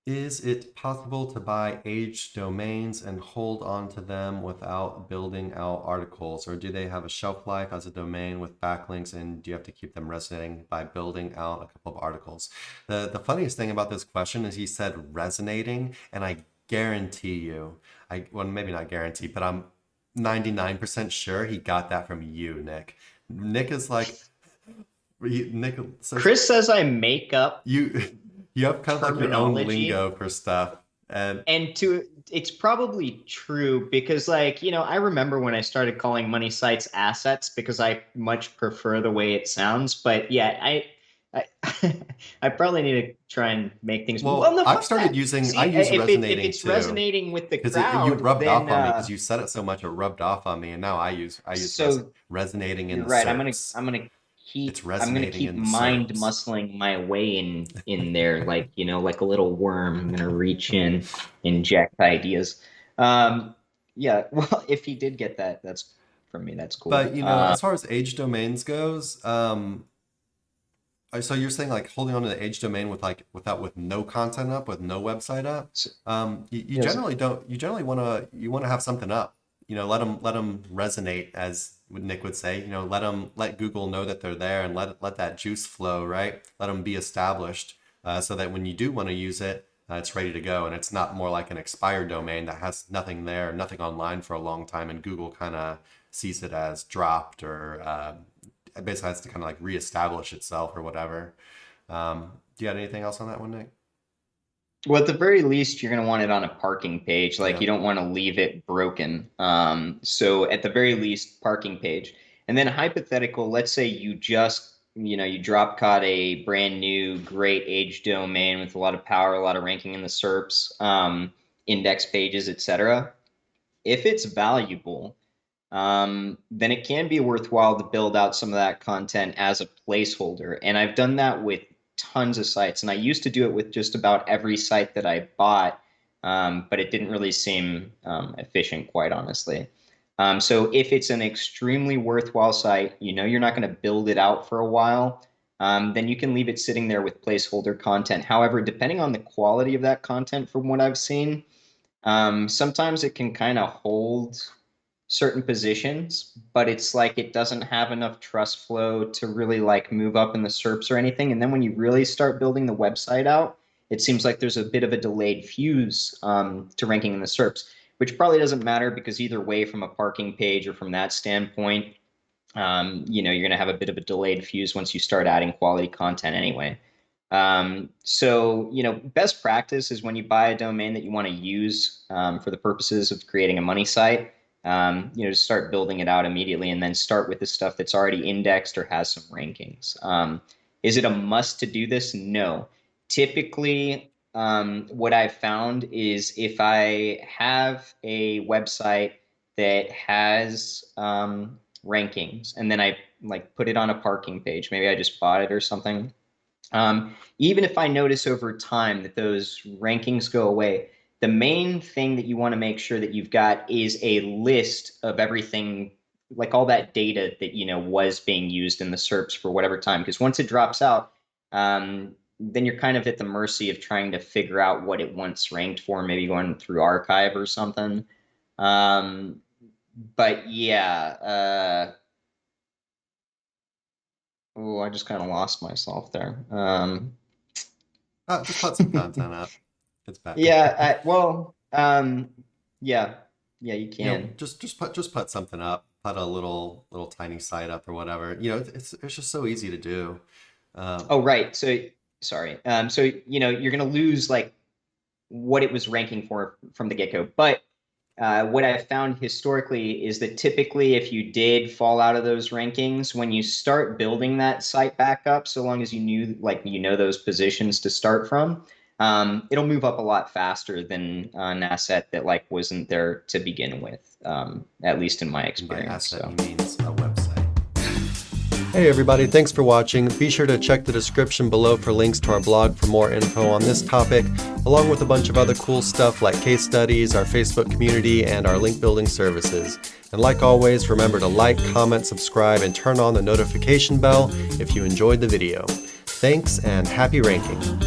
Is it possible to buy aged domains and hold on to them without building out articles, or do they have a shelf life as a domain with backlinks, and do you have to keep them resonating by building out a couple of articles? The funniest thing about this question is he said resonating, and I guarantee you, well, maybe not guarantee, but I'm 99% sure he got that from you, Nick. Nick is like, Nick says Chris says I make up you have kind of like your own terminology, lingo for stuff, and and it's probably true because, like, I remember when I started calling money sites assets because I much prefer the way it sounds. But yeah, I I probably need to try and make things. Well, well, no, I've fuck started that. using I See, use if resonating it's too, resonating with the because you crowd, rubbed off then on me because you said it so much it rubbed off on me, and now I use so resonating in you're the right. SERPs. It's I'm gonna resonating keep in the mind SERPs. muscling my way in there, like, like a little worm. I'm gonna reach in, inject ideas. Um, yeah, well, if he did get that, that's from me. That's cool. But as far as age domains goes, so you're saying like holding on to the age domain with no content up, with no website up. So, You yes. generally don't. You generally want to have something up. Let them resonate, as Nick would say. Let Google know that they're there, and let that juice flow, right? Let them be established, so that when you do want to use it, it's ready to go, and it's not more like an expired domain that has nothing there, nothing online for a long time, and Google kind of sees it as dropped, or it basically has to kind of like reestablish itself or whatever. Do you have anything else on that one, Nick? Well, at the very least, you're gonna want it on a parking page. Like, Yeah. you don't want to leave it broken. So at the very least, parking page. And then hypothetical, let's say you just, you drop caught a brand new great age domain with a lot of power, a lot of ranking in the SERPs, index pages, etc. If it's valuable, then it can be worthwhile to build out some of that content as a placeholder. And I've done that with tons of sites. And I used to do it with just about every site that I bought, but it didn't really seem efficient, quite honestly. So if it's an extremely worthwhile site, you're not going to build it out for a while, then you can leave it sitting there with placeholder content. However, depending on the quality of that content, from what I've seen, sometimes it can kind of hold certain positions, but it's like it doesn't have enough trust flow to really like move up in the SERPs or anything. And then when you really start building the website out, it seems like there's a bit of a delayed fuse to ranking in the SERPs, which probably doesn't matter because either way, from a parking page or from that standpoint, you're going to have a bit of a delayed fuse once you start adding quality content anyway. So, best practice is when you buy a domain that you want to use for the purposes of creating a money site, just start building it out immediately, and then start with the stuff that's already indexed or has some rankings. Is it a must to do this? No. Typically, what I've found is if I have a website that has rankings, and then I like put it on a parking page, maybe I just bought it or something. Even if I notice over time that those rankings go away, the main thing that you want to make sure that you've got is a list of everything, like all that data that, was being used in the SERPs for whatever time. Because once it drops out, then you're kind of at the mercy of trying to figure out what it once ranked for, maybe going through archive or something. But yeah, oh, I just kind of lost myself there. Just put some content up. It's back. Yeah, yeah, yeah, you can. Just put something up. Put a little tiny site up or whatever. It's just so easy to do. Oh, right. So sorry. So you're gonna lose like what it was ranking for from the get-go. But what I've found historically is that typically if you did fall out of those rankings, when you start building that site back up, so long as you know those positions to start from, it'll move up a lot faster than an asset that like wasn't there to begin with, at least in my And by experience. asset, So. he means a website. Hey everybody, thanks for watching. Be sure to check the description below for links to our blog for more info on this topic, along with a bunch of other cool stuff like case studies, our Facebook community, and our link building services. And like always, remember to like, comment, subscribe, and turn on the notification bell if you enjoyed the video. Thanks and happy ranking.